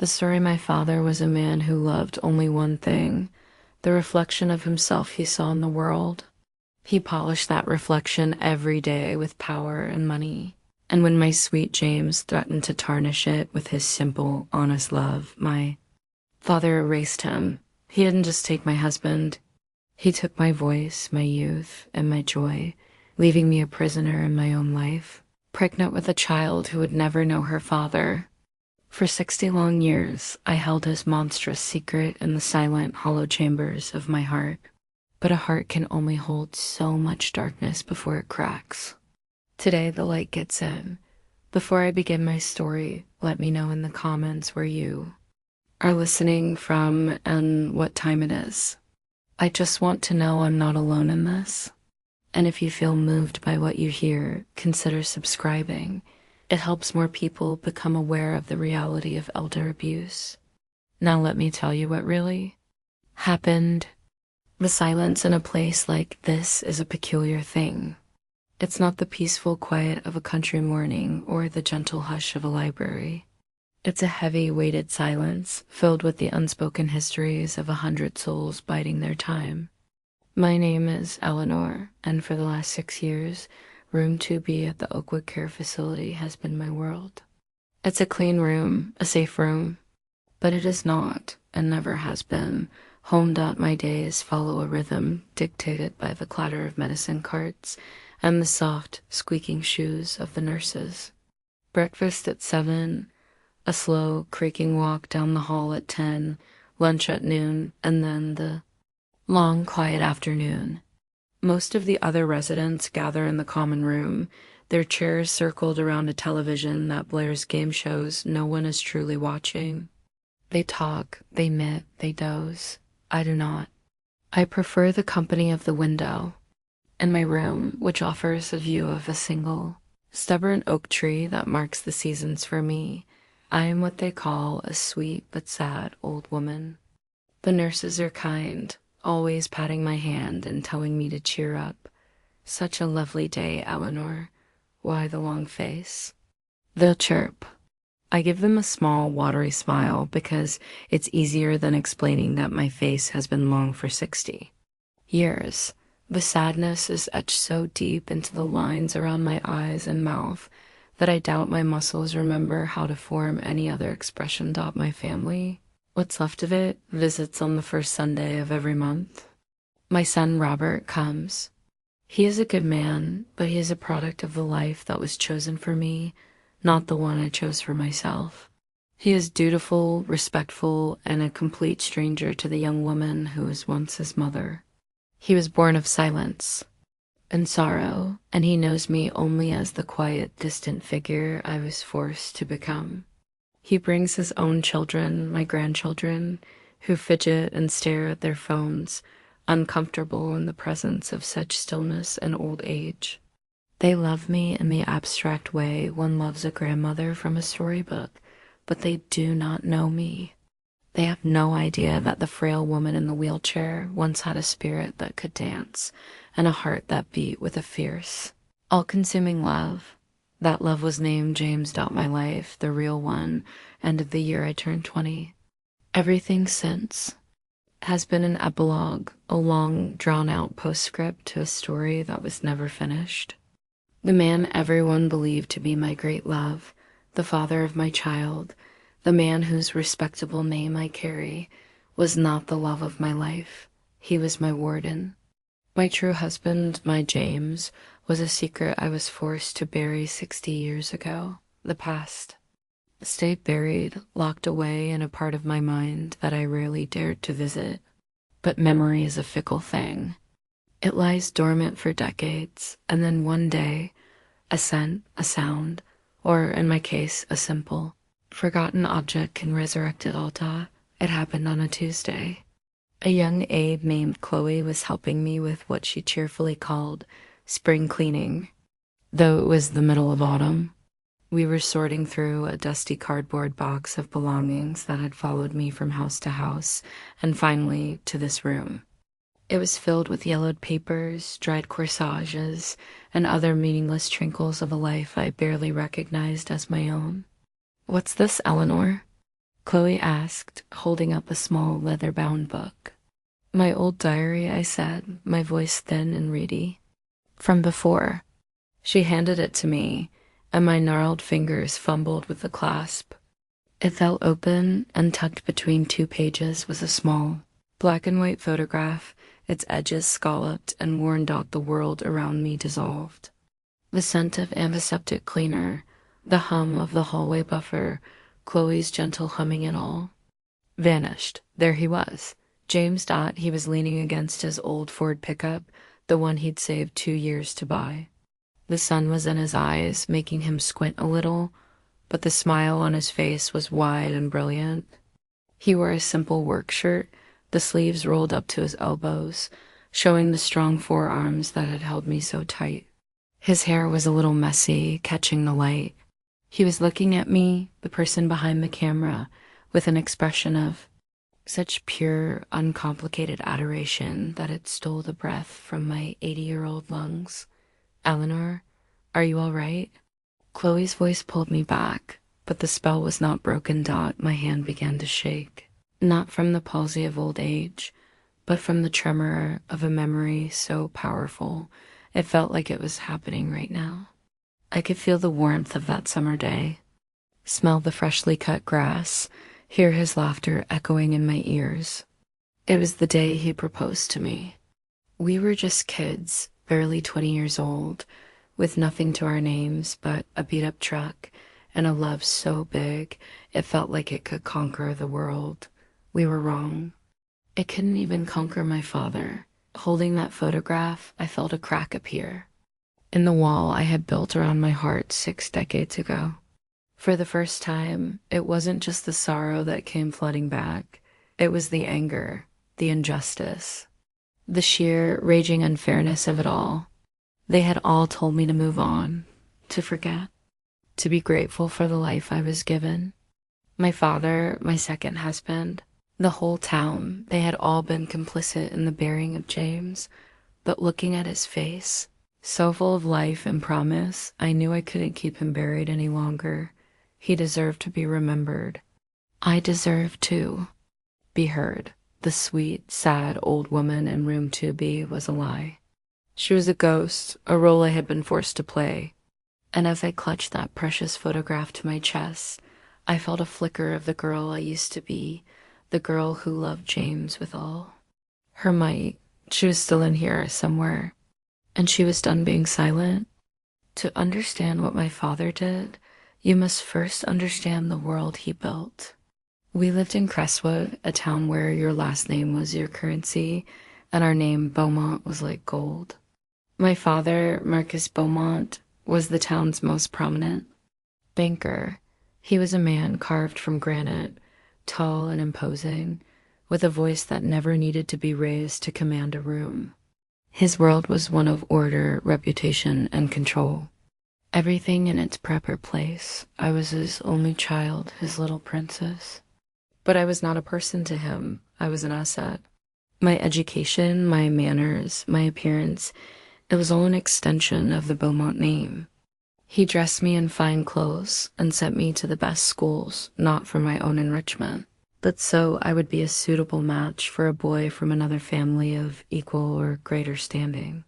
The story my father was a man who loved only one thing, the reflection of himself he saw in the world. He polished that reflection every day with power and money. And when my sweet James threatened to tarnish it with his simple, honest love, my father erased him. He didn't just take my husband, he took my voice, my youth, and my joy, leaving me a prisoner in my own life, pregnant with a child who would never know her father. For 60 long years, I held his monstrous secret in the silent, hollow chambers of my heart. But a heart can only hold so much darkness before it cracks. Today, the light gets in. Before I begin my story, let me know in the comments where you are listening from and what time it is. I just want to know I'm not alone in this. And if you feel moved by what you hear, consider subscribing. It helps more people become aware of the reality of elder abuse. Now let me tell you what really happened. The silence in a place like this is a peculiar thing. It's not the peaceful quiet of a country morning or the gentle hush of a library. It's a heavy, weighted silence filled with the unspoken histories of 100 souls biding their time. My name is Eleanor, and for the last 6 years, Room 2B at the Oakwood Care Facility has been my world. It's a clean room, a safe room, but it is not, and never has been, home. My days follow a rhythm dictated by the clatter of medicine carts and the soft, squeaking shoes of the nurses. Breakfast at 7, a slow, creaking walk down the hall at 10, lunch at noon, and then the long, quiet afternoon. Most of the other residents gather in the common room, their chairs circled around a television that blares game shows no one is truly watching. They talk, they knit, they doze. I do not. I prefer the company of the window in my room, which offers a view of a single, stubborn oak tree that marks the seasons for me. I am what they call a sweet but sad old woman. The nurses are kind, always patting my hand and telling me to cheer up. Such a lovely day, Eleanor. Why the long face? They'll chirp. I give them a small, watery smile because it's easier than explaining that my face has been long for 60 years. The sadness is etched so deep into the lines around my eyes and mouth that I doubt my muscles remember how to form any other expression. My family, what's left of it, visits on the first Sunday of every month. My son Robert comes. He is a good man, but he is a product of the life that was chosen for me, not the one I chose for myself. He is dutiful, respectful, and a complete stranger to the young woman who was once his mother. He was born of silence and sorrow, and he knows me only as the quiet, distant figure I was forced to become. He brings his own children, my grandchildren, who fidget and stare at their phones, uncomfortable in the presence of such stillness and old age. They love me in the abstract way one loves a grandmother from a storybook, but they do not know me. They have no idea that the frail woman in the wheelchair once had a spirit that could dance and a heart that beat with a fierce, all-consuming love. That love was named James. My life, the real one, end of the year I turned 20. Everything since has been an epilogue, a long, drawn-out postscript to a story that was never finished. The man everyone believed to be my great love, the father of my child, the man whose respectable name I carry, was not the love of my life. He was my warden. My true husband, my James, was a secret I was forced to bury 60 years ago. The past stayed buried, locked away in a part of my mind that I rarely dared to visit. But memory is a fickle thing. It lies dormant for decades, and then one day, a scent, a sound, or in my case, a simple, forgotten object can resurrect it all. It happened on a Tuesday. A young aide named Chloe was helping me with what she cheerfully called spring cleaning. Though it was the middle of autumn, we were sorting through a dusty cardboard box of belongings that had followed me from house to house, and finally to this room. It was filled with yellowed papers, dried corsages, and other meaningless trinkles of a life I barely recognized as my own. "What's this, Eleanor?" Chloe asked, holding up a small leather-bound book. My old diary, I said, my voice thin and reedy. From before. She handed it to me, and my gnarled fingers fumbled with the clasp. It fell open, and tucked between 2 pages was a small, black and white photograph, its edges scalloped and worn. The world around me dissolved. The scent of antiseptic cleaner, the hum of the hallway buffer, Chloe's gentle humming and all, vanished. There he was. James Dot. He was leaning against his old Ford pickup, the one he'd saved 2 years to buy. The sun was in his eyes, making him squint a little, but the smile on his face was wide and brilliant. He wore a simple work shirt, the sleeves rolled up to his elbows, showing the strong forearms that had held me so tight. His hair was a little messy, catching the light. He was looking at me, the person behind the camera, with an expression of such pure, uncomplicated adoration that it stole the breath from my 80-year-old lungs. Eleanor, are you all right? Chloe's voice pulled me back, but the spell was not broken. My hand began to shake, not from the palsy of old age, but from the tremor of a memory so powerful it felt like it was happening right now. I could feel the warmth of that summer day, smell the freshly cut grass, hear his laughter echoing in my ears. It was the day he proposed to me. We were just kids, barely 20 years old, with nothing to our names but a beat-up truck and a love so big it felt like it could conquer the world. We were wrong. It couldn't even conquer my father. Holding that photograph, I felt a crack appear in the wall I had built around my heart 6 decades ago. For the first time, it wasn't just the sorrow that came flooding back. It was the anger, the injustice, the sheer, raging unfairness of it all. They had all told me to move on, to forget, to be grateful for the life I was given. My father, my second husband, the whole town, they had all been complicit in the burying of James. But looking at his face, so full of life and promise, I knew I couldn't keep him buried any longer. He deserved to be remembered. I deserved to be heard. The sweet, sad old woman in room 2B was a lie. She was a ghost, a role I had been forced to play. And as I clutched that precious photograph to my chest, I felt a flicker of the girl I used to be, the girl who loved James with all her might. She was still in here somewhere, and she was done being silent. To understand what my father did, you must first understand the world he built. We lived in Crestwood, a town where your last name was your currency, and our name, Beaumont, was like gold. My father, Marcus Beaumont, was the town's most prominent banker. He was a man carved from granite, tall and imposing, with a voice that never needed to be raised to command a room. His world was one of order, reputation, and control. Everything in its proper place. I was his only child, his little princess. But I was not a person to him. I was an asset. My education, my manners, my appearance, it was all an extension of the Beaumont name. He dressed me in fine clothes and sent me to the best schools, not for my own enrichment, but so I would be a suitable match for a boy from another family of equal or greater standing.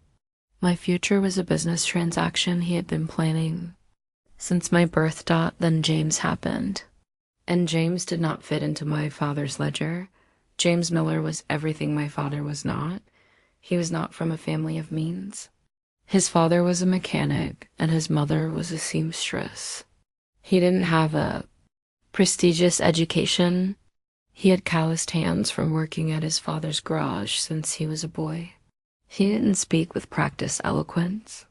My future was a business transaction he had been planning since my birth. Then James happened. And James did not fit into my father's ledger. James Miller was everything my father was not. He was not from a family of means. His father was a mechanic, and his mother was a seamstress. He didn't have a prestigious education. He had calloused hands from working at his father's garage since he was a boy. He didn't speak with practiced eloquence.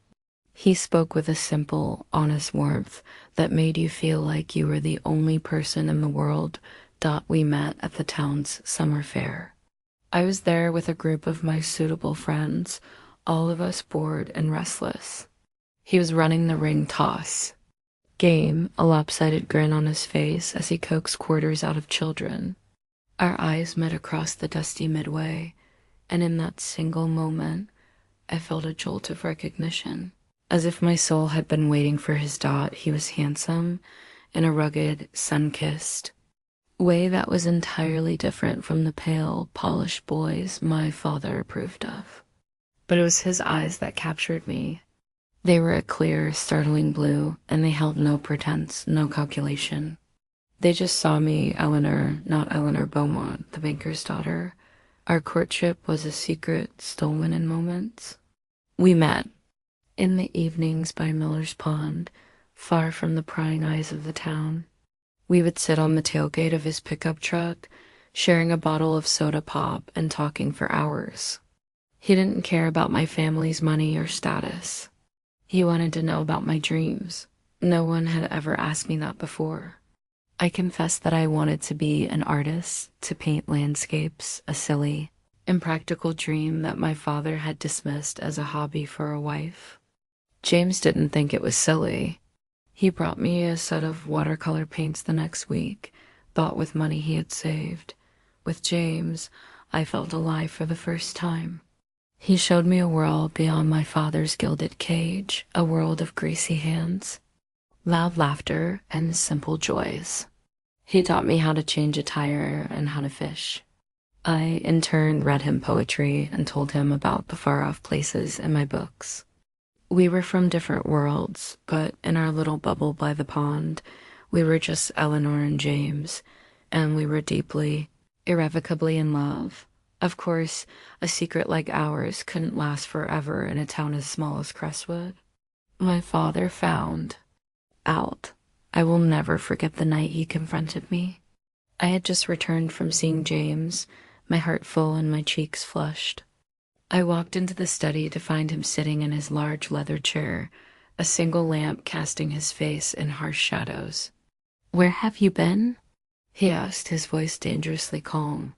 He spoke with a simple, honest warmth that made you feel like you were the only person in the world. We met at the town's summer fair. I was there with a group of my suitable friends, all of us bored and restless. He was running the ring toss game, a lopsided grin on his face as he coaxed quarters out of children. Our eyes met across the dusty midway, and in that single moment, I felt a jolt of recognition. As if my soul had been waiting for his. He was handsome, in a rugged, sun-kissed, way that was entirely different from the pale, polished boys my father approved of. But it was his eyes that captured me. They were a clear, startling blue, and they held no pretense, no calculation. They just saw me, Eleanor, not Eleanor Beaumont, the banker's daughter. Our courtship was a secret, stolen in moments. We met in the evenings by Miller's Pond, far from the prying eyes of the town. We would sit on the tailgate of his pickup truck, sharing a bottle of soda pop and talking for hours. He didn't care about my family's money or status. He wanted to know about my dreams. No one had ever asked me that before. I confessed that I wanted to be an artist, to paint landscapes, a silly, impractical dream that my father had dismissed as a hobby for a wife. James didn't think it was silly. He brought me a set of watercolor paints the next week, bought with money he had saved. With James, I felt alive for the first time. He showed me a world beyond my father's gilded cage, a world of greasy hands, loud laughter, and simple joys. He taught me how to change a tire and how to fish. I, in turn, read him poetry and told him about the far-off places in my books. We were from different worlds, but in our little bubble by the pond, we were just Eleanor and James, and we were deeply, irrevocably in love. Of course, a secret like ours couldn't last forever in a town as small as Crestwood. My father found out. I will never forget the night he confronted me. I had just returned from seeing James, my heart full and my cheeks flushed. I walked into the study to find him sitting in his large leather chair, a single lamp casting his face in harsh shadows. "Where have you been?" he asked, his voice dangerously calm.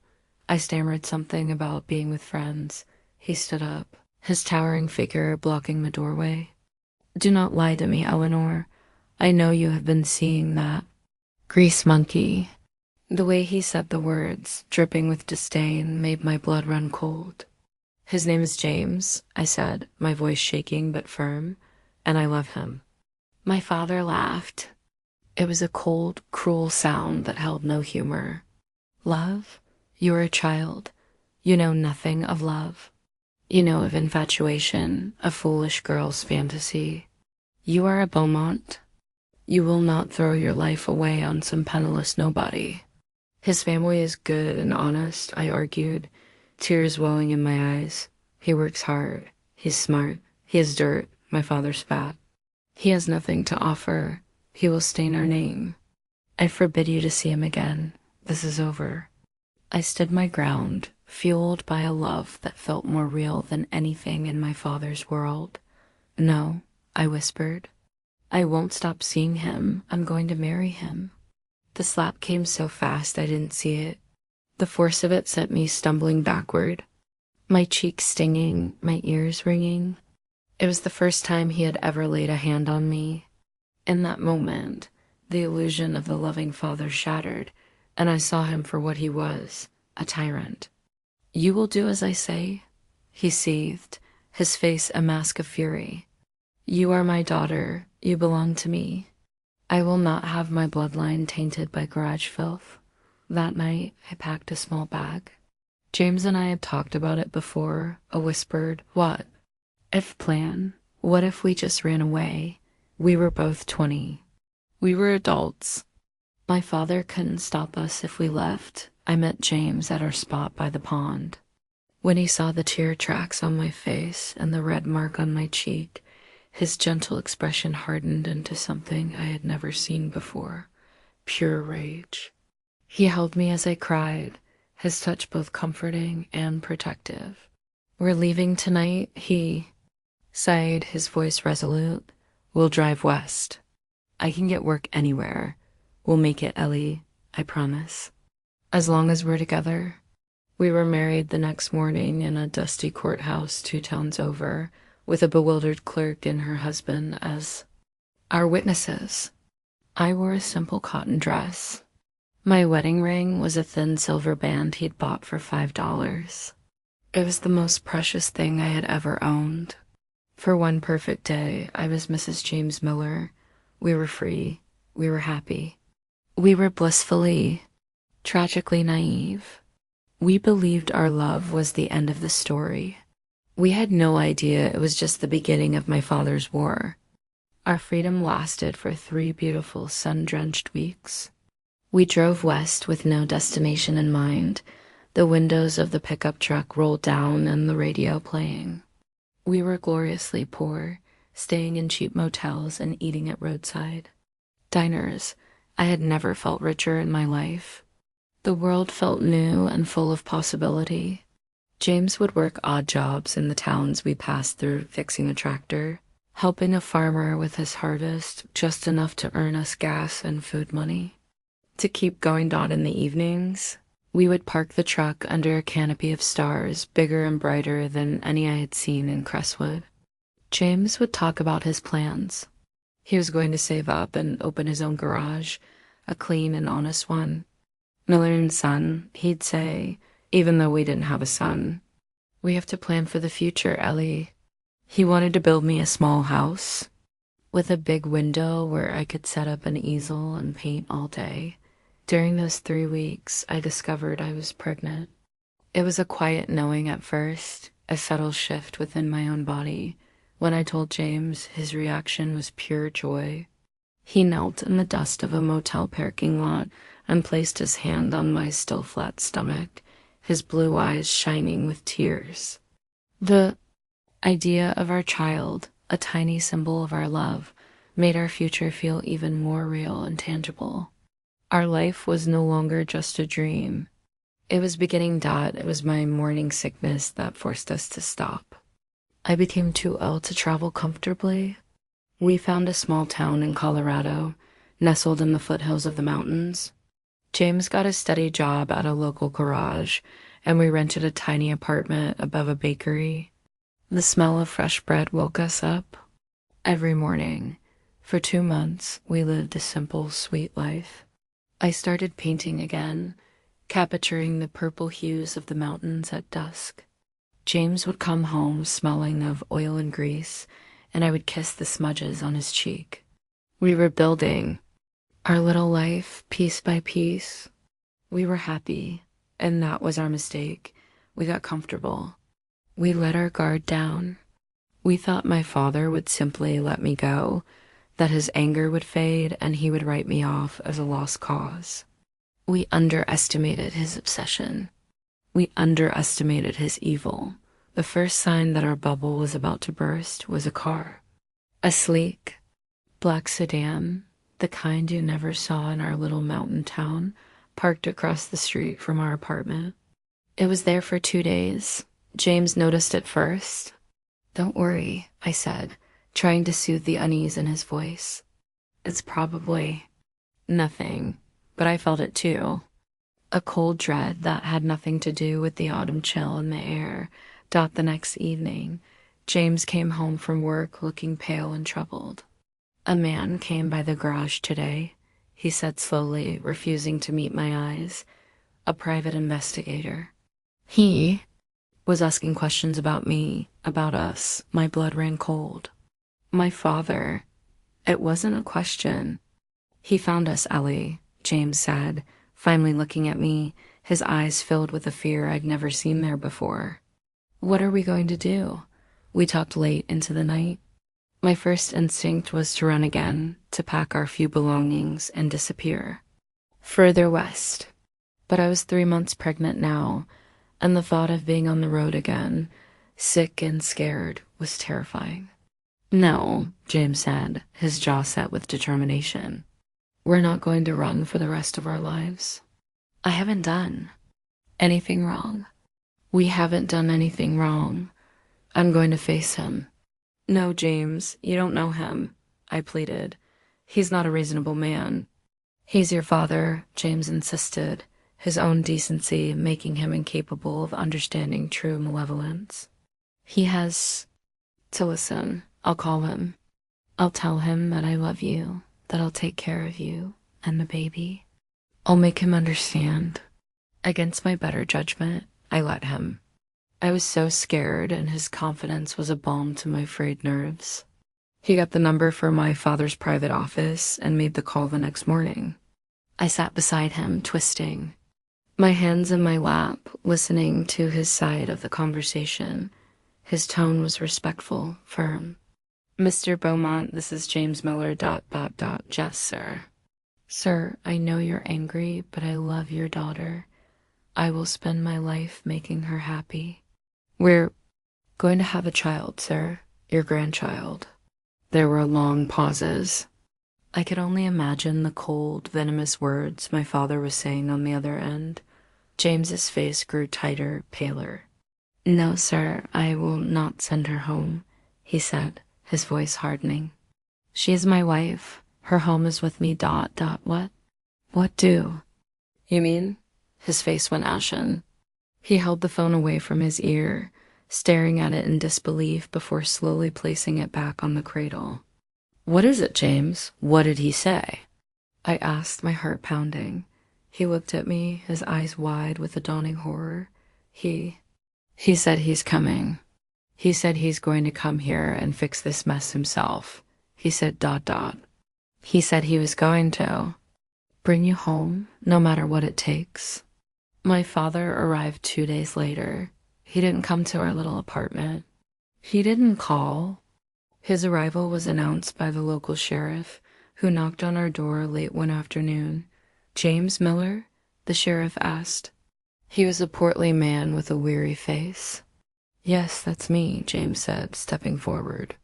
I stammered something about being with friends. He stood up, his towering figure blocking the doorway. "Do not lie to me, Eleanor. I know you have been seeing that grease monkey." The way he said the words, dripping with disdain, made my blood run cold. "His name is James," I said, my voice shaking but firm, "and I love him." My father laughed. It was a cold, cruel sound that held no humor. "Love? You are a child. You know nothing of love. You know of infatuation, a foolish girl's fantasy. You are a Beaumont. You will not throw your life away on some penniless nobody." "His family is good and honest," I argued, tears welling in my eyes. "He works hard. He's smart. He is dirt," my father spat. "He has nothing to offer. He will stain our name. I forbid you to see him again. This is over." I stood my ground, fueled by a love that felt more real than anything in my father's world. "No," I whispered. "I won't stop seeing him. I'm going to marry him." The slap came so fast I didn't see it. The force of it sent me stumbling backward, my cheeks stinging, my ears ringing. It was the first time he had ever laid a hand on me. In that moment, the illusion of the loving father shattered, and I saw him for what he was, a tyrant. "You will do as I say?" he seethed, his face a mask of fury. "You are my daughter. You belong to me. I will not have my bloodline tainted by garage filth." That night, I packed a small bag. James and I had talked about it before, a whispered, "What if" plan. What if we just ran away? We were both 20. We were adults. My father couldn't stop us if we left. I met James at our spot by the pond. When he saw the tear tracks on my face and the red mark on my cheek, his gentle expression hardened into something I had never seen before, pure rage. He held me as I cried, his touch both comforting and protective. "We're leaving tonight," he sighed, his voice resolute. "We'll drive west. I can get work anywhere. We'll make it, Ellie, I promise. As long as we're together." We were married the next morning in a dusty courthouse 2 towns over, with a bewildered clerk and her husband as our witnesses. I wore a simple cotton dress. My wedding ring was a thin silver band he'd bought for $5. It was the most precious thing I had ever owned. For one perfect day, I was Mrs. James Miller. We were free. We were happy. We were blissfully tragically naive. We believed our love was the end of the story. We had no idea it was just the beginning of my father's war. Our freedom lasted for 3 beautiful sun-drenched weeks. We drove west with no destination in mind. The windows of the pickup truck rolled down and the radio playing. We were gloriously poor, staying in cheap motels and eating at roadside diners. I had never felt richer in my life. The world felt new and full of possibility. James would work odd jobs in the towns we passed through, fixing a tractor, helping a farmer with his harvest, just enough to earn us gas and food money. To keep going on in the evenings, we would park the truck under a canopy of stars, bigger and brighter than any I had seen in Crestwood. James would talk about his plans. He was going to save up and open his own garage, a clean and honest one. Miller and Son, he'd say, even though we didn't have a son. We have to plan for the future, Ellie. He wanted to build me a small house with a big window where I could set up an easel and paint all day. During those 3 weeks, I discovered I was pregnant. It was a quiet knowing at first, a subtle shift within my own body. When I told James, his reaction was pure joy. He knelt in the dust of a motel parking lot and placed his hand on my still flat stomach, his blue eyes shining with tears. The idea of our child, a tiny symbol of our love, made our future feel even more real and tangible. Our life was no longer just a dream. It was beginning. It was my morning sickness that forced us to stop. I became too ill to travel comfortably. We found a small town in Colorado, nestled in the foothills of the mountains. James got a steady job at a local garage, and we rented a tiny apartment above a bakery. The smell of fresh bread woke us up every morning. For 2 months, we lived a simple, sweet life. I started painting again, capturing the purple hues of the mountains at dusk. James would come home smelling of oil and grease, and I would kiss the smudges on his cheek. We were building our little life piece by piece. We were happy, and that was our mistake. We got comfortable. We let our guard down. We thought my father would simply let me go, that his anger would fade and he would write me off as a lost cause. We underestimated his obsession. We underestimated his evil. The first sign that our bubble was about to burst was a car. A sleek, black sedan, the kind you never saw in our little mountain town, parked across the street from our apartment. It was there for 2 days. James noticed it first. "Don't worry," I said, trying to soothe the unease in his voice. "It's probably nothing," but I felt it too. A cold dread that had nothing to do with the autumn chill in the air. The next evening, James came home from work looking pale and troubled. "A man came by the garage today," he said slowly, refusing to meet my eyes. "A private investigator. He was asking questions about me, about us." My blood ran cold. "My father." It wasn't a question. "He found us, Ellie," James said, finally looking at me, his eyes filled with a fear I'd never seen there before. "What are we going to do?" We talked late into the night. My first instinct was to run again, to pack our few belongings and disappear further west. But I was 3 months pregnant now, and the thought of being on the road again, sick and scared, was terrifying. "No," James said, his jaw set with determination. "We're not going to run for the rest of our lives. I haven't done anything wrong. We haven't done anything wrong. I'm going to face him." "No, James, you don't know him," I pleaded. "He's not a reasonable man." "He's your father," James insisted, his own decency making him incapable of understanding true malevolence. "He has to listen. I'll call him. I'll tell him that I love you, that I'll take care of you and the baby. I'll make him understand." Against my better judgment, I let him. I was so scared, and his confidence was a balm to my frayed nerves. He got the number for my father's private office and made the call the next morning. I sat beside him, twisting. My hands in my lap, listening to his side of the conversation. His tone was respectful, firm. "Mr. Beaumont, this is James Miller, ... Yes, sir. Sir, I know you're angry, but I love your daughter. I will spend my life making her happy. We're going to have a child, sir. Your grandchild." There were long pauses. I could only imagine the cold, venomous words my father was saying on the other end. James's face grew tighter, paler. "No, sir, I will not send her home," he said, his voice hardening. "She is my wife. Her home is with me. ... What? What do?" "You mean?" His face went ashen. He held the phone away from his ear, staring at it in disbelief before slowly placing it back on the cradle. "What is it, James? What did he say?" I asked, my heart pounding. He looked at me, his eyes wide with a dawning horror. He said he's coming. He said he's going to come here and fix this mess himself. He said ... He said he was going to bring you home, no matter what it takes. My father arrived 2 days later. He didn't come to our little apartment. He didn't call. His arrival was announced by the local sheriff, who knocked on our door late one afternoon. "James Miller?" the sheriff asked. He was a portly man with a weary face. "Yes, that's me," James said, stepping forward.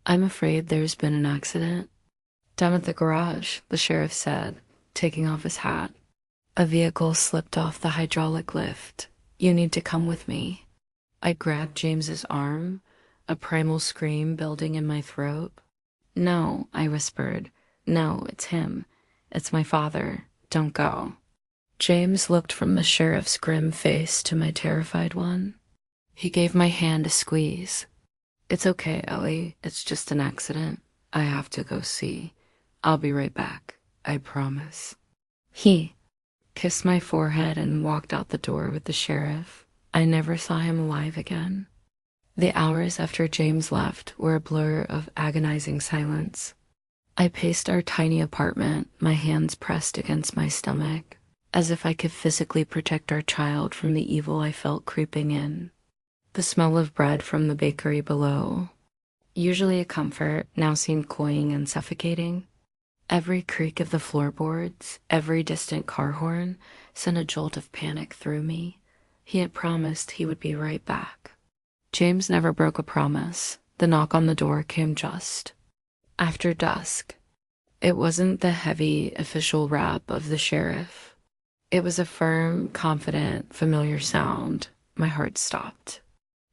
"I'm afraid there's been an accident." "Down at the garage," the sheriff said, taking off his hat. "A vehicle slipped off the hydraulic lift. You need to come with me." I grabbed James's arm, a primal scream building in my throat. "No," I whispered. "No, it's him. It's my father. Don't go." James looked from the sheriff's grim face to my terrified one. He gave my hand a squeeze. "It's okay, Ellie. It's just an accident. I have to go see. I'll be right back. I promise." He kissed my forehead and walked out the door with the sheriff. I never saw him alive again. The hours after James left were a blur of agonizing silence. I paced our tiny apartment, my hands pressed against my stomach, as if I could physically protect our child from the evil I felt creeping in. The smell of bread from the bakery below, usually a comfort, now seemed cloying and suffocating. Every creak of the floorboards, every distant car horn, sent a jolt of panic through me. He had promised he would be right back. James never broke a promise. The knock on the door came just after dusk. It wasn't the heavy official rap of the sheriff. It was a firm, confident, familiar sound. My heart stopped.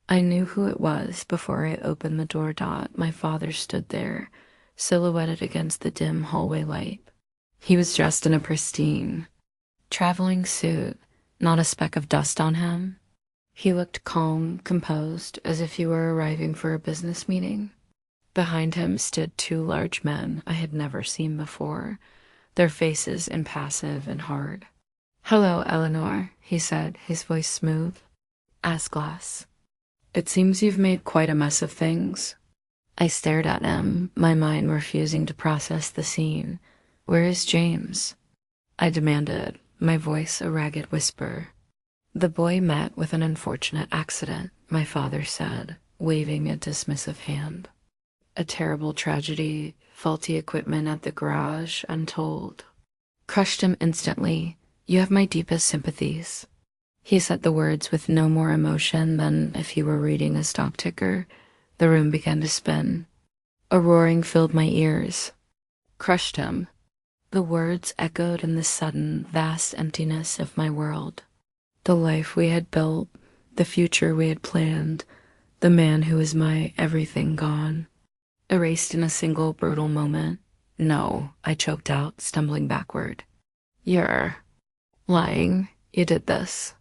I knew who it was before I opened the door. My father stood there, silhouetted against the dim hallway light. He was dressed in a pristine traveling suit, not a speck of dust on him. He looked calm, composed, as if he were arriving for a business meeting. Behind him stood 2 large men I had never seen before, their faces impassive and hard. "Hello, Eleanor," he said, his voice smooth. "Ask Glass. It seems you've made quite a mess of things." I stared at him, my mind refusing to process the scene. "Where is James?" I demanded, my voice a ragged whisper. "The boy met with an unfortunate accident," my father said, waving a dismissive hand. "A terrible tragedy, faulty equipment at the garage, untold. Crushed him instantly. You have my deepest sympathies." He said the words with no more emotion than if he were reading a stock ticker. The room began to spin. A roaring filled my ears. "Crushed him." The words echoed in the sudden, vast emptiness of my world. The life we had built, the future we had planned, the man who was my everything gone. Erased in a single brutal moment. "No," I choked out, stumbling backward. "You're lying. You did this."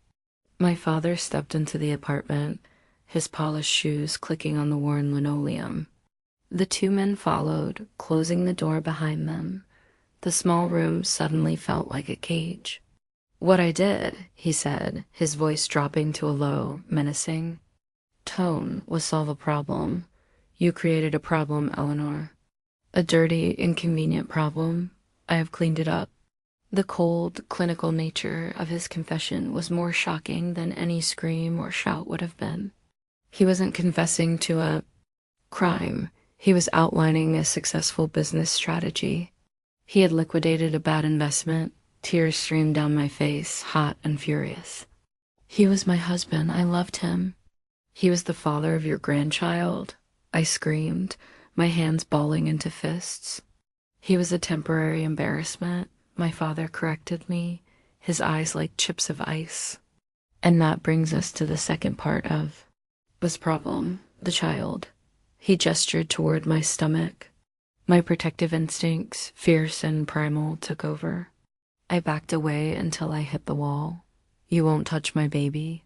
My father stepped into the apartment, his polished shoes clicking on the worn linoleum. The 2 men followed, closing the door behind them. The small room suddenly felt like a cage. "What I did," he said, his voice dropping to a low, menacing tone, "was solve a problem. You created a problem, Eleanor. A dirty, inconvenient problem. I have cleaned it up. The cold, clinical nature of his confession was more shocking than any scream or shout would have been. He wasn't confessing to a crime. He was outlining a successful business strategy. He had liquidated a bad investment. Tears streamed down my face, hot and furious. He was my husband. I loved him. He was the father of your grandchild. I screamed, my hands balling into fists. He was a temporary embarrassment. My father corrected me, his eyes like chips of ice. And that brings us to the second part of this problem, the child. He gestured toward my stomach. My protective instincts, fierce and primal, took over. I backed away until I hit the wall. You won't touch my baby.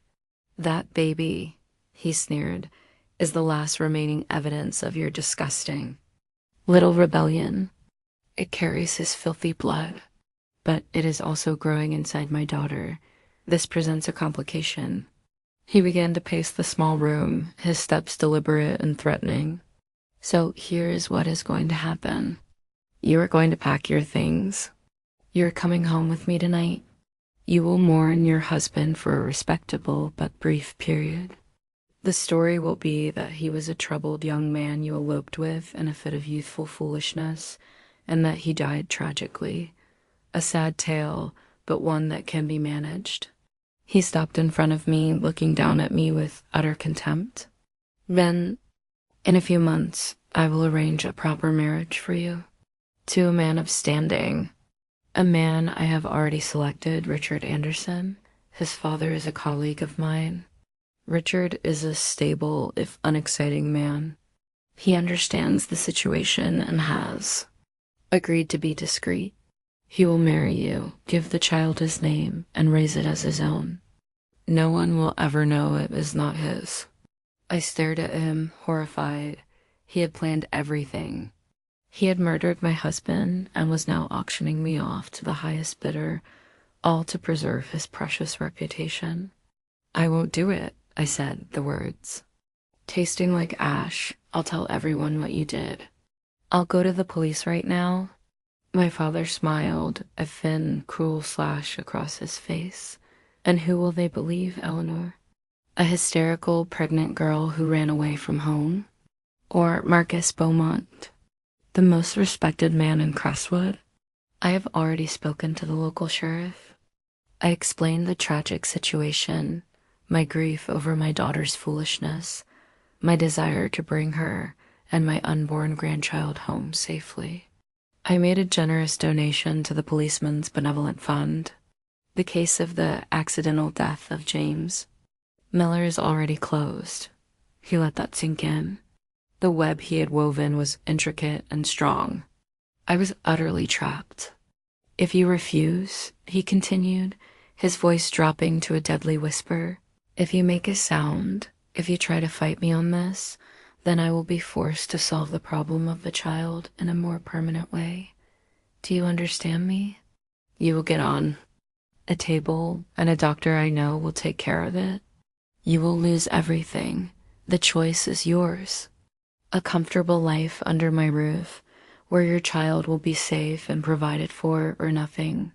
That baby, he sneered, is the last remaining evidence of your disgusting little rebellion. It carries his filthy blood, but it is also growing inside my daughter. This presents a complication. He began to pace the small room, his steps deliberate and threatening. So here is what is going to happen. You are going to pack your things. You're coming home with me tonight. You will mourn your husband for a respectable but brief period. The story will be that he was a troubled young man you eloped with in a fit of youthful foolishness, and that he died tragically. A sad tale, but one that can be managed. He stopped in front of me, looking down at me with utter contempt. Then, in a few months, I will arrange a proper marriage for you. To a man of standing. A man I have already selected, Richard Anderson. His father is a colleague of mine. Richard is a stable, if unexciting man. He understands the situation and has agreed to be discreet. He will marry you, give the child his name, and raise it as his own. No one will ever know it is not his. I stared at him, horrified. He had planned everything. He had murdered my husband and was now auctioning me off to the highest bidder, all to preserve his precious reputation. I won't do it, I said, the words. Tasting like ash, I'll tell everyone what you did. I'll go to the police right now. My father smiled, a thin, cruel slash across his face. And who will they believe, Eleanor? A hysterical, pregnant girl who ran away from home? Or Marcus Beaumont, the most respected man in Crestwood? I have already spoken to the local sheriff. I explained the tragic situation, my grief over my daughter's foolishness, my desire to bring her and my unborn grandchild home safely. I made a generous donation to the policeman's benevolent fund. The case of the accidental death of James Miller is already closed. He let that sink in. The web he had woven was intricate and strong. I was utterly trapped. If you refuse, he continued, his voice dropping to a deadly whisper, if you make a sound, if you try to fight me on this, then I will be forced to solve the problem of the child in a more permanent way. Do you understand me? You will get on. A table and a doctor I know will take care of it. You will lose everything. The choice is yours. A comfortable life under my roof, where your child will be safe and provided for, or nothing.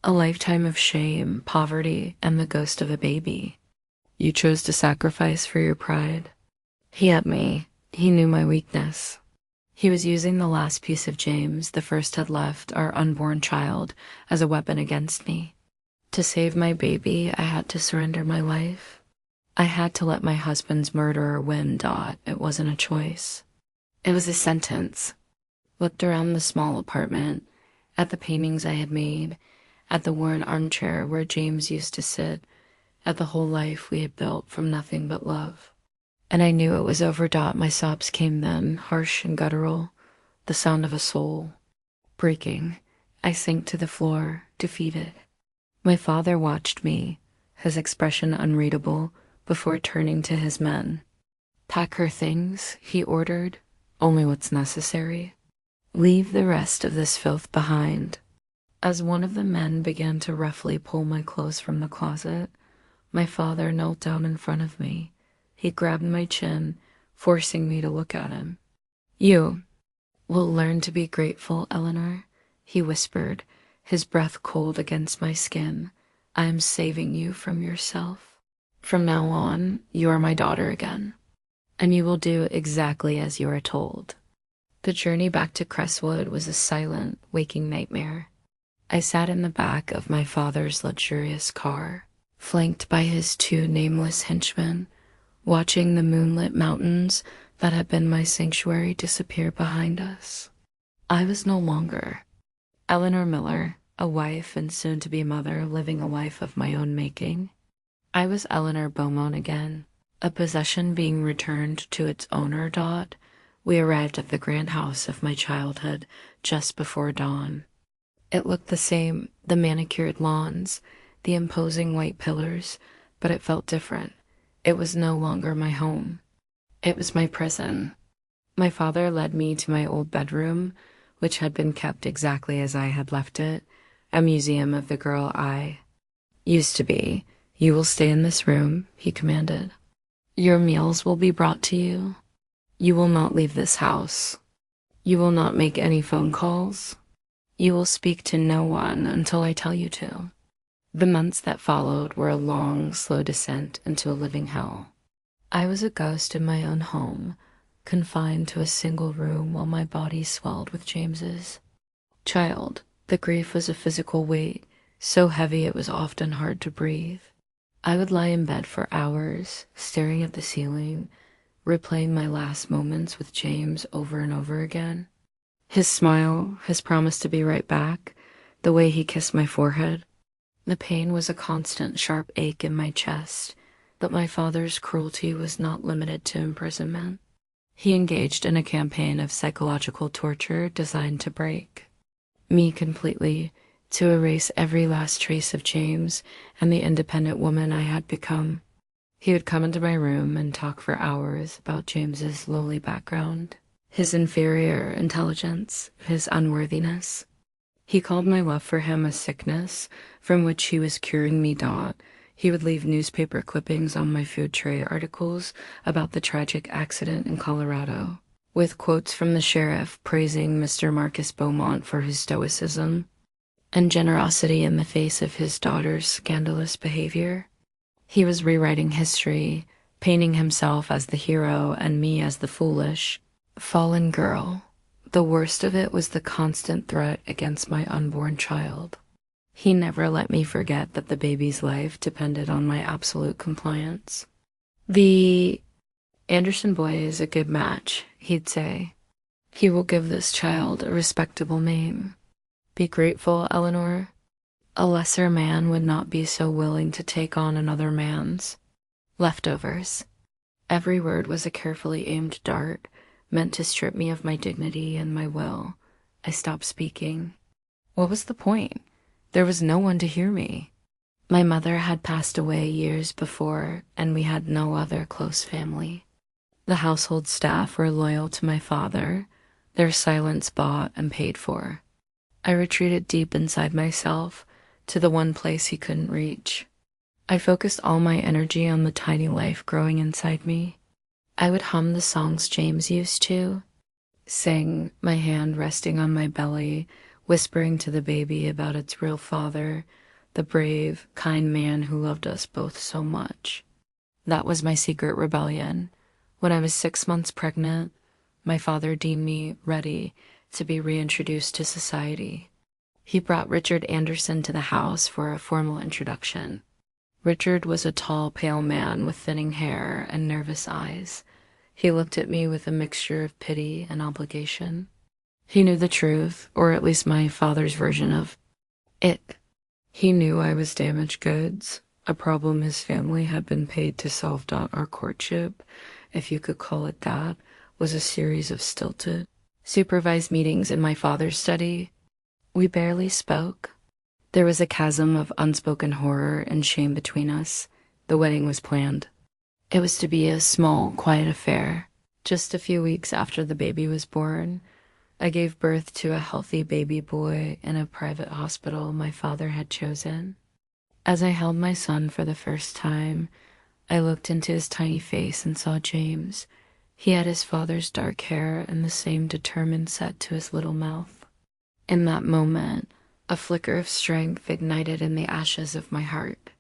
A lifetime of shame, poverty, and the ghost of a baby. You chose to sacrifice for your pride. He had me. He knew my weakness. He was using the last piece of James, the first had left, our unborn child, as a weapon against me. To save my baby, I had to surrender my life. I had to let my husband's murderer win, Dot. It wasn't a choice. It was a sentence. Looked around the small apartment, at the paintings I had made, at the worn armchair where James used to sit, at the whole life we had built from nothing but love. And I knew it was over, Dot. My sobs came then, harsh and guttural, the sound of a soul. Breaking, I sank to the floor, defeated. My father watched me, his expression unreadable, before turning to his men. Pack her things, he ordered, only what's necessary. Leave the rest of this filth behind. As one of the men began to roughly pull my clothes from the closet, my father knelt down in front of me. He grabbed my chin, forcing me to look at him. You will learn to be grateful, Eleanor, he whispered, his breath cold against my skin. I am saving you from yourself. From now on, you are my daughter again, and you will do exactly as you are told. The journey back to Crestwood was a silent, waking nightmare. I sat in the back of my father's luxurious car, flanked by his two nameless henchmen, watching the moonlit mountains that had been my sanctuary disappear behind us. I was no longer Eleanor Miller, a wife and soon-to-be mother living a life of my own making. I was Eleanor Beaumont again, a possession being returned to its owner. We arrived at the grand house of my childhood just before dawn. It looked the same, the manicured lawns, the imposing white pillars, but it felt different. It was no longer my home. It was my prison. My father led me to my old bedroom, which had been kept exactly as I had left it, a museum of the girl I used to be. You will stay in this room, he commanded. Your meals will be brought to you. You will not leave this house. You will not make any phone calls. You will speak to no one until I tell you to. The months that followed were a long, slow descent into a living hell. I was a ghost in my own home, confined to a single room while my body swelled with James's. Child, the grief was a physical weight, so heavy it was often hard to breathe. I would lie in bed for hours, staring at the ceiling, replaying my last moments with James over and over again. His smile, his promise to be right back, the way he kissed my forehead. The pain was a constant, sharp ache in my chest, but my father's cruelty was not limited to imprisonment. He engaged in a campaign of psychological torture designed to break me completely, to erase every last trace of James and the independent woman I had become. He would come into my room and talk for hours about James's lowly background, his inferior intelligence, his unworthiness. He called my love for him a sickness from which he was curing me. He would leave newspaper clippings on my food tray, articles about the tragic accident in Colorado, with quotes from the sheriff praising Mr. Marcus Beaumont for his stoicism and generosity in the face of his daughter's scandalous behavior. He was rewriting history, painting himself as the hero and me as the foolish, fallen girl. The worst of it was the constant threat against my unborn child. He never let me forget that the baby's life depended on my absolute compliance. The Anderson boy is a good match, he'd say. He will give this child a respectable name. Be grateful, Eleanor. A lesser man would not be so willing to take on another man's leftovers. Every word was a carefully aimed dart, meant to strip me of my dignity and my will. I stopped speaking. What was the point? There was no one to hear me. My mother had passed away years before, and we had no other close family. The household staff were loyal to my father, their silence bought and paid for. I retreated deep inside myself, to the one place he couldn't reach. I focused all my energy on the tiny life growing inside me. I would hum the songs James used to sing, my hand resting on my belly, whispering to the baby about its real father, the brave, kind man who loved us both so much. That was my secret rebellion. When I was 6 months pregnant, my father deemed me ready to be reintroduced to society. He brought Richard Anderson to the house for a formal introduction. Richard was a tall, pale man with thinning hair and nervous eyes. He looked at me with a mixture of pity and obligation. He knew the truth, or at least my father's version of it. He knew I was damaged goods, a problem his family had been paid to solve. Our courtship, if you could call it that, was a series of stilted, supervised meetings in my father's study. We barely spoke. There was a chasm of unspoken horror and shame between us. The wedding was planned. It was to be a small, quiet affair. Just a few weeks after the baby was born, I gave birth to a healthy baby boy in a private hospital my father had chosen. As I held my son for the first time, I looked into his tiny face and saw James. He had his father's dark hair and the same determined set to his little mouth. In that moment, A flicker of strength ignited in the ashes of my heart.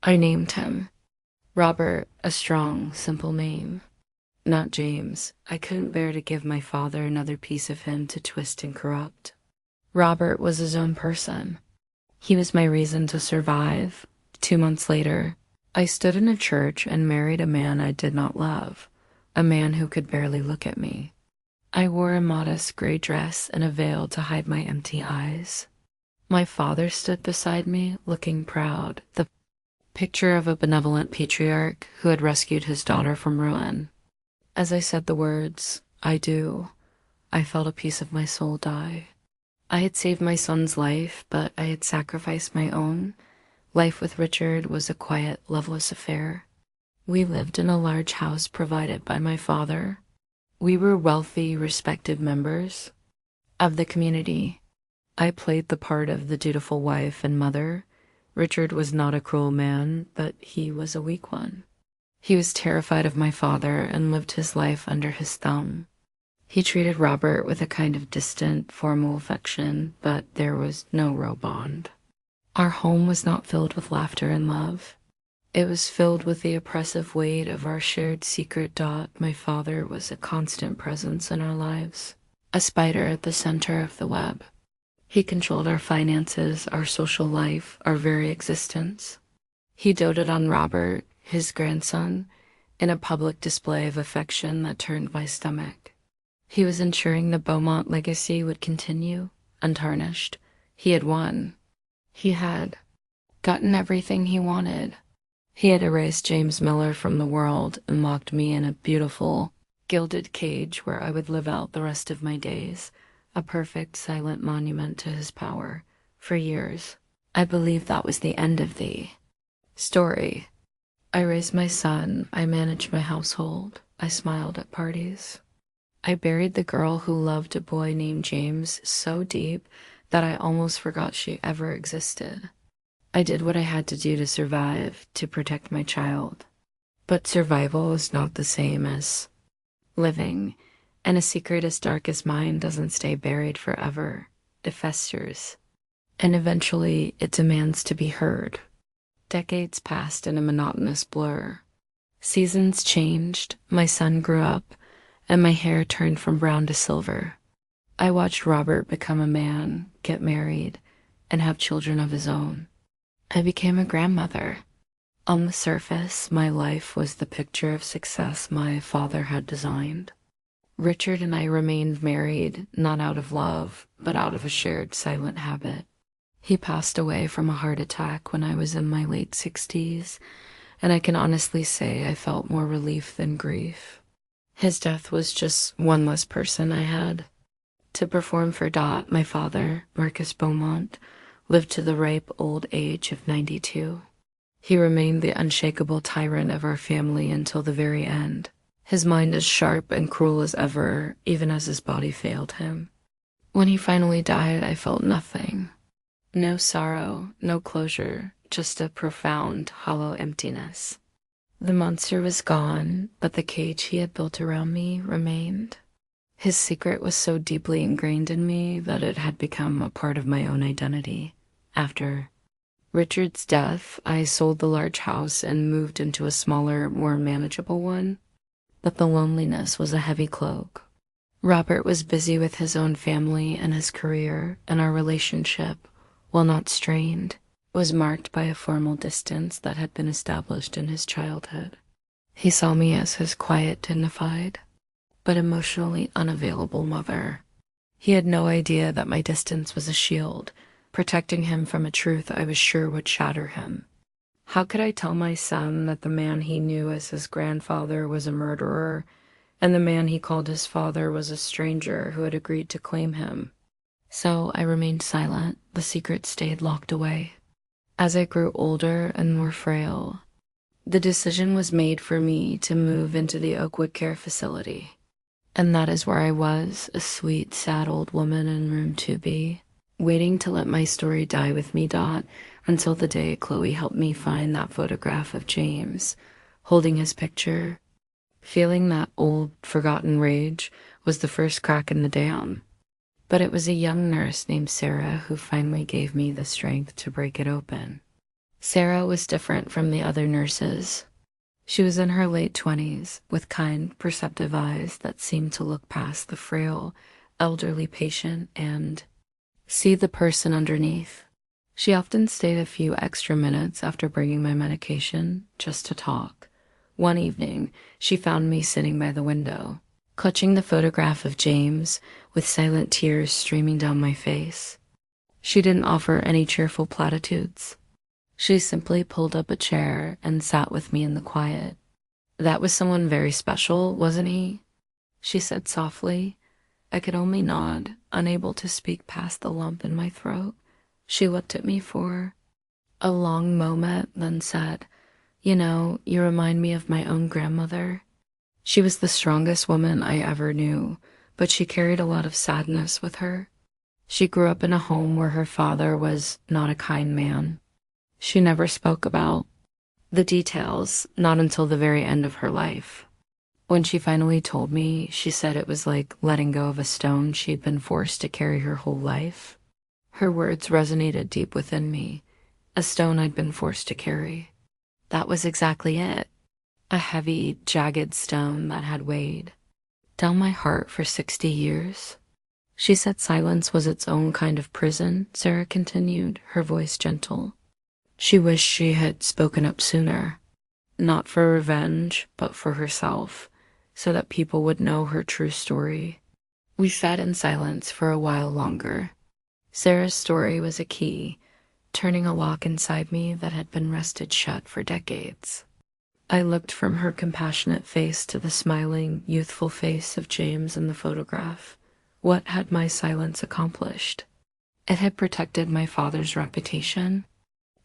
I named him. Robert, a strong, simple name. Not James. I couldn't bear to give my father another piece of him to twist and corrupt. Robert was his own person. He was my reason to survive. 2 months later, I stood in a church and married a man I did not love, a man who could barely look at me. I wore a modest gray dress and a veil to hide my empty eyes. My father stood beside me, looking proud, the picture of a benevolent patriarch who had rescued his daughter from ruin. As I said the words, "I do," I felt a piece of my soul die. I had saved my son's life, but I had sacrificed my own. Life with Richard was a quiet, loveless affair. We lived in a large house provided by my father. We were wealthy, respected members of the community. I played the part of the dutiful wife and mother. Richard was not a cruel man, but he was a weak one. He was terrified of my father and lived his life under his thumb. He treated Robert with a kind of distant, formal affection, but there was no real bond. Our home was not filled with laughter and love. It was filled with the oppressive weight of our shared secret. My father was a constant presence in our lives, a spider at the center of the web. He controlled our finances, our social life, our very existence. He doted on Robert, his grandson, in a public display of affection that turned my stomach. He was ensuring the Beaumont legacy would continue, untarnished. He had won. He had gotten everything he wanted. He had erased James Miller from the world and locked me in a beautiful, gilded cage where I would live out the rest of my days, a perfect, silent monument to his power. For years, I believed that was the end of the story. I raised my son, I managed my household, I smiled at parties. I buried the girl who loved a boy named James so deep that I almost forgot she ever existed. I did what I had to do to survive, to protect my child. But survival is not the same as living, and a secret as dark as mine doesn't stay buried forever. It festers, and eventually it demands to be heard. Decades passed in a monotonous blur. Seasons changed, my son grew up, and my hair turned from brown to silver. I watched Robert become a man, get married, and have children of his own. I became a grandmother. On the surface, my life was the picture of success my father had designed. Richard and I remained married, not out of love, but out of a shared silent habit. He passed away from a heart attack when I was in my late 60s, and I can honestly say I felt more relief than grief. His death was just one less person I had to perform for. My father, Marcus Beaumont, lived to the ripe old age of 92. He remained the unshakable tyrant of our family until the very end. His mind as sharp and cruel as ever, even as his body failed him. When he finally died, I felt nothing. No sorrow, no closure, just a profound, hollow emptiness. The monster was gone, but the cage he had built around me remained. His secret was so deeply ingrained in me that it had become a part of my own identity. After Richard's death, I sold the large house and moved into a smaller, more manageable one, but the loneliness was a heavy cloak. Robert was busy with his own family and his career, and our relationship, while not strained, was marked by a formal distance that had been established in his childhood. He saw me as his quiet, dignified, but emotionally unavailable mother. He had no idea that my distance was a shield, protecting him from a truth I was sure would shatter him. How could I tell my son that the man he knew as his grandfather was a murderer, and the man he called his father was a stranger who had agreed to claim him? So I remained silent. The secret stayed locked away. As I grew older and more frail, the decision was made for me to move into the Oakwood Care Facility. And that is where I was, a sweet, sad old woman in room 2B, waiting to let my story die with me, until the day Chloe helped me find that photograph of James, holding his picture. Feeling that old, forgotten rage was the first crack in the dam. But it was a young nurse named Sarah who finally gave me the strength to break it open. Sarah was different from the other nurses. She was in her late 20s, with kind, perceptive eyes that seemed to look past the frail, elderly patient and see the person underneath. She often stayed a few extra minutes after bringing my medication just to talk. One evening, she found me sitting by the window, clutching the photograph of James with silent tears streaming down my face. She didn't offer any cheerful platitudes. She simply pulled up a chair and sat with me in the quiet. "That was someone very special, wasn't he?" she said softly. I could only nod, unable to speak past the lump in my throat. She looked at me for a long moment, then said, "You know, you remind me of my own grandmother. She was the strongest woman I ever knew, but she carried a lot of sadness with her. She grew up in a home where her father was not a kind man. She never spoke about the details, not until the very end of her life. When she finally told me, she said it was like letting go of a stone she'd been forced to carry her whole life. Her words resonated deep within me, a stone I'd been forced to carry. That was exactly it. A heavy, jagged stone that had weighed down my heart for 60 years. She said silence was its own kind of prison," Sarah continued, her voice gentle. She wished she had spoken up sooner, not for revenge, but for herself, so that people would know her true story. We sat in silence for a while longer. Sarah's story was a key, turning a lock inside me that had been rusted shut for decades. I looked from her compassionate face to the smiling, youthful face of James in the photograph. What had my silence accomplished? It had protected my father's reputation.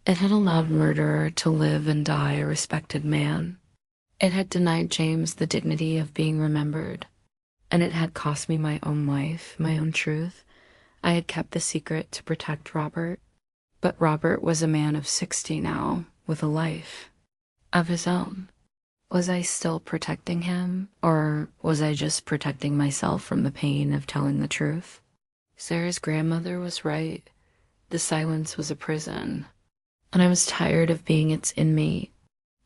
It had allowed murderer to live and die a respected man. It had denied James the dignity of being remembered. And it had cost me my own life, my own truth. I had kept the secret to protect Robert. But Robert was a man of 60 now, with a life of his own. Was I still protecting him, or was I just protecting myself from the pain of telling the truth? Sarah's grandmother was right. The silence was a prison, and I was tired of being its inmate.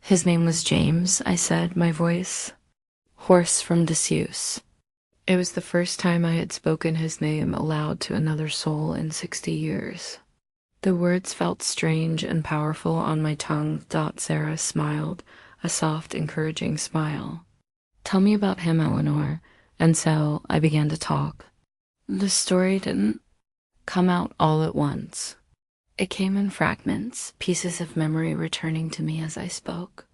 "His name was James," I said, my voice hoarse from disuse. It was the first time I had spoken his name aloud to another soul in 60 years. The words felt strange and powerful on my tongue. Sarah smiled, a soft, encouraging smile. "Tell me about him, Eleanor." And so I began to talk. The story didn't come out all at once. It came in fragments, pieces of memory returning to me as I spoke.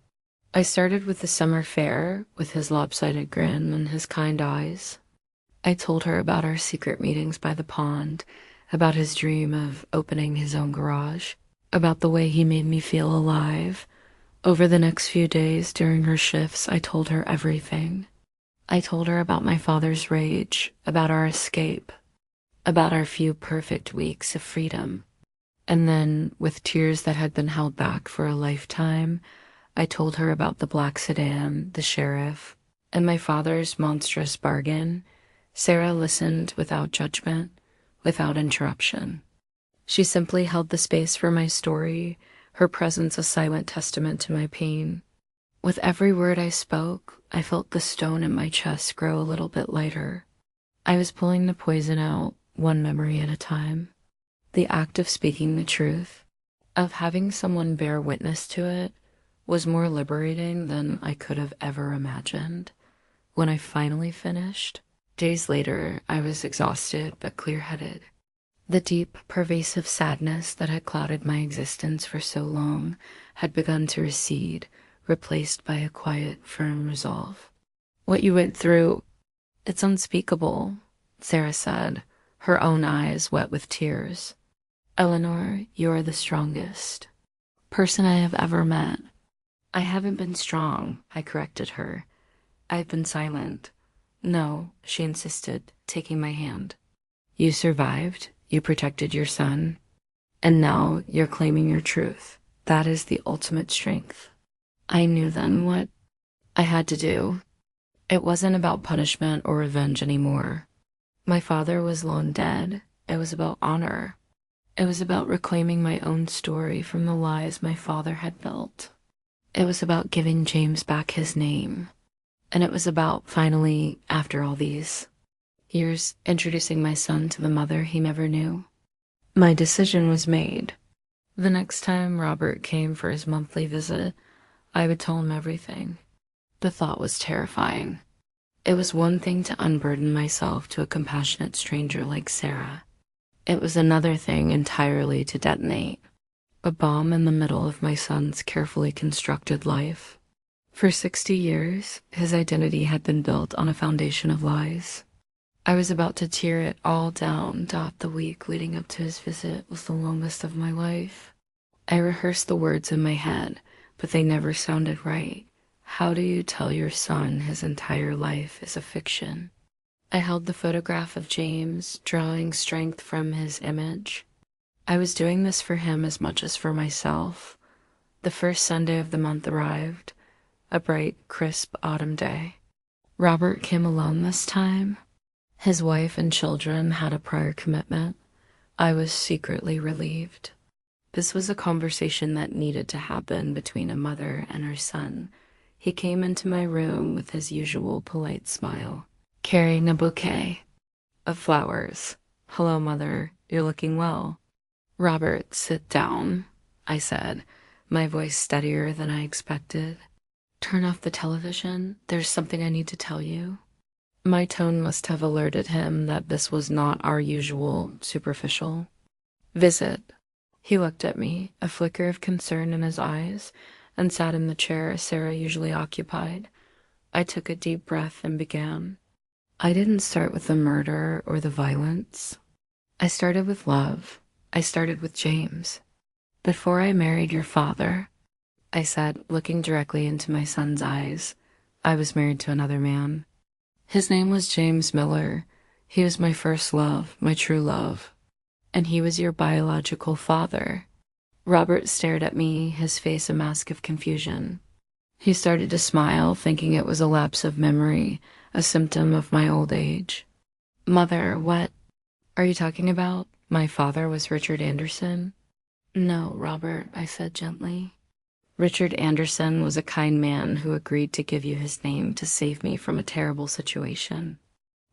I started with the summer fair, with his lopsided grin and his kind eyes. I told her about our secret meetings by the pond, about his dream of opening his own garage, about the way he made me feel alive. Over the next few days during her shifts, I told her everything. I told her about my father's rage, about our escape, about our few perfect weeks of freedom. And then, with tears that had been held back for a lifetime, I told her about the black sedan, the sheriff, and my father's monstrous bargain. Sarah listened without judgment, without interruption. She simply held the space for my story, her presence a silent testament to my pain. With every word I spoke, I felt the stone in my chest grow a little bit lighter. I was pulling the poison out, one memory at a time. The act of speaking the truth, of having someone bear witness to it, was more liberating than I could have ever imagined. When I finally finished, days later, I was exhausted but clear-headed. The deep, pervasive sadness that had clouded my existence for so long had begun to recede, replaced by a quiet, firm resolve. "What you went through, it's unspeakable," Sarah said, her own eyes wet with tears. "Eleanor, you are the strongest person I have ever met." "I haven't been strong," I corrected her. "I've been silent." "No," she insisted, taking my hand. "You survived, you protected your son, and now you're claiming your truth. That is the ultimate strength." I knew then what I had to do. It wasn't about punishment or revenge anymore. My father was long dead. It was about honor. It was about reclaiming my own story from the lies my father had built. It was about giving James back his name. And it was about finally, after all these years, introducing my son to the mother he never knew. My decision was made. The next time Robert came for his monthly visit, I would tell him everything. The thought was terrifying. It was one thing to unburden myself to a compassionate stranger like Sarah. It was another thing entirely to detonate a bomb in the middle of my son's carefully constructed life. For 60 years, his identity had been built on a foundation of lies. I was about to tear it all down. The week leading up to his visit was the longest of my life. I rehearsed the words in my head, but they never sounded right. How do you tell your son his entire life is a fiction? I held the photograph of James, drawing strength from his image. I was doing this for him as much as for myself. The first Sunday of the month arrived, a bright, crisp autumn day. Robert came alone this time. His wife and children had a prior commitment. I was secretly relieved. This was a conversation that needed to happen between a mother and her son. He came into my room with his usual polite smile, carrying a bouquet of flowers. "Hello, Mother. You're looking well." "Robert, sit down," I said, my voice steadier than I expected. "Turn off the television. There's something I need to tell you." My tone must have alerted him that this was not our usual superficial visit. He looked at me, a flicker of concern in his eyes, and sat in the chair Sarah usually occupied. I took a deep breath and began. I didn't start with the murder or the violence. I started with love. I started with James. "Before I married your father," I said, looking directly into my son's eyes, "I was married to another man. His name was James Miller. He was my first love, my true love. And he was your biological father." Robert stared at me, his face a mask of confusion. He started to smile, thinking it was a lapse of memory, a symptom of my old age. "Mother, what are you talking about? My father was Richard Anderson?" "No, Robert," I said gently. "Richard Anderson was a kind man who agreed to give you his name to save me from a terrible situation.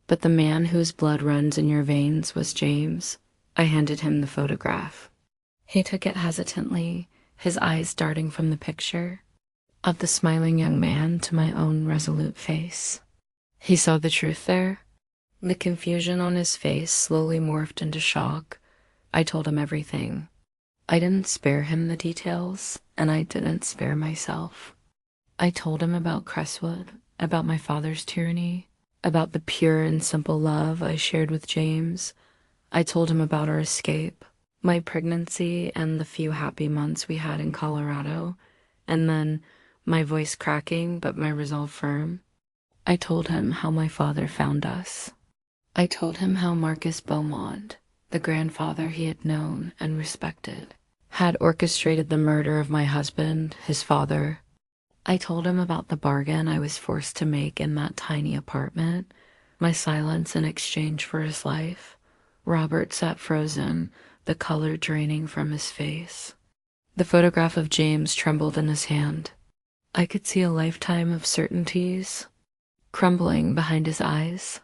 But the man whose blood runs in your veins was James." I handed him the photograph. He took it hesitantly, his eyes darting from the picture of the smiling young man to my own resolute face. He saw the truth there. The confusion on his face slowly morphed into shock. I told him everything. I didn't spare him the details, and I didn't spare myself. I told him about Crestwood, about my father's tyranny, about the pure and simple love I shared with James. I told him about our escape, my pregnancy, and the few happy months we had in Colorado, and then, my voice cracking but my resolve firm, I told him how my father found us. I told him how Marcus Beaumont, the grandfather he had known and respected, had orchestrated the murder of my husband, his father. I told him about the bargain I was forced to make in that tiny apartment, my silence in exchange for his life. Robert sat frozen, the color draining from his face. The photograph of James trembled in his hand. I could see a lifetime of certainties crumbling behind his eyes.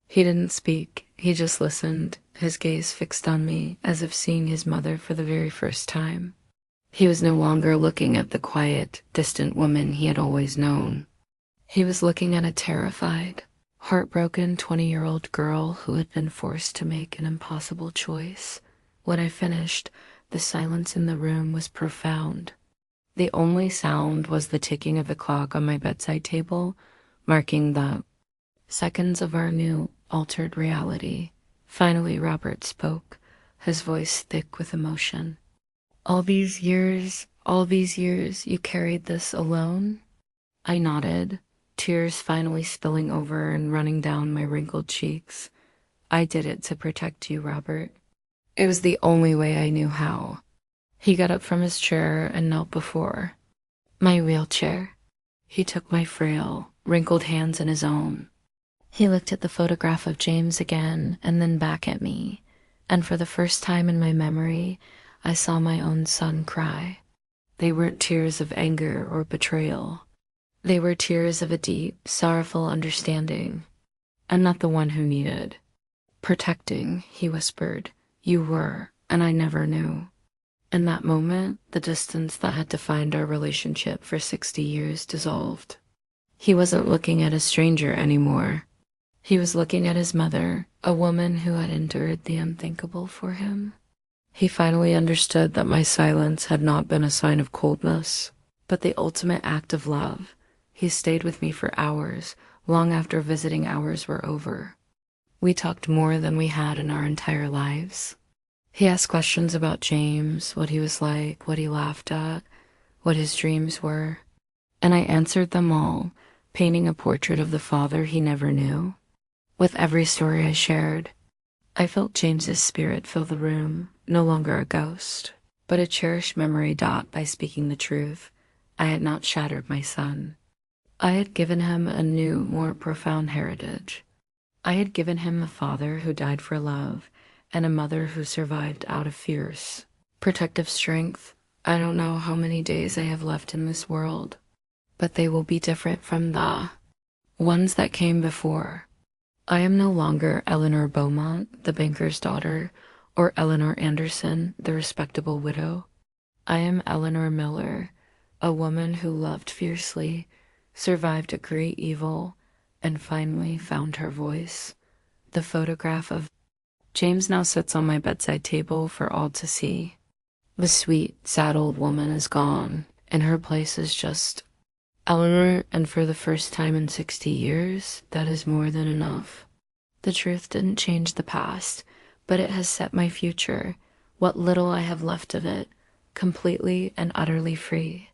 He didn't speak, he just listened, his gaze fixed on me as if seeing his mother for the very first time. He was no longer looking at the quiet, distant woman he had always known. He was looking at a terrified, heartbroken 20-year-old girl who had been forced to make an impossible choice. When I finished, the silence in the room was profound. The only sound was the ticking of the clock on my bedside table, marking the seconds of our new, altered reality. Finally, Robert spoke, his voice thick with emotion. All these years, you carried this alone?" I nodded, tears finally spilling over and running down my wrinkled cheeks. "I did it to protect you, Robert. It was the only way I knew how." He got up from his chair and knelt before my wheelchair. He took my frail, wrinkled hands in his own. He looked at the photograph of James again and then back at me, and for the first time in my memory, I saw my own son cry. They weren't tears of anger or betrayal. They were tears of a deep, sorrowful understanding. I'm not the one who needed protecting, he whispered. You were, and I never knew. In that moment, the distance that had defined our relationship for 60 years dissolved. He wasn't looking at a stranger anymore. He was looking at his mother, a woman who had endured the unthinkable for him. He finally understood that my silence had not been a sign of coldness, but the ultimate act of love. He stayed with me for hours, long after visiting hours were over. We talked more than we had in our entire lives. He asked questions about James, what he was like, what he laughed at, what his dreams were, and I answered them all, painting a portrait of the father he never knew. With every story I shared, I felt James's spirit fill the room, no longer a ghost, but a cherished memory by speaking the truth. I had not shattered my son. I had given him a new, more profound heritage. I had given him a father who died for love and a mother who survived out of fierce, protective strength. I don't know how many days I have left in this world, but they will be different from the ones that came before. I am no longer Eleanor Beaumont, the banker's daughter, or Eleanor Anderson, the respectable widow. I am Eleanor Miller, a woman who loved fiercely, survived a great evil, and finally found her voice. The photograph of James now sits on my bedside table for all to see. The sweet, sad old woman is gone, and her place is just Eleanor, and for the first time in 60 years, that is more than enough. The truth didn't change the past, but it has set my future, what little I have left of it, completely and utterly free.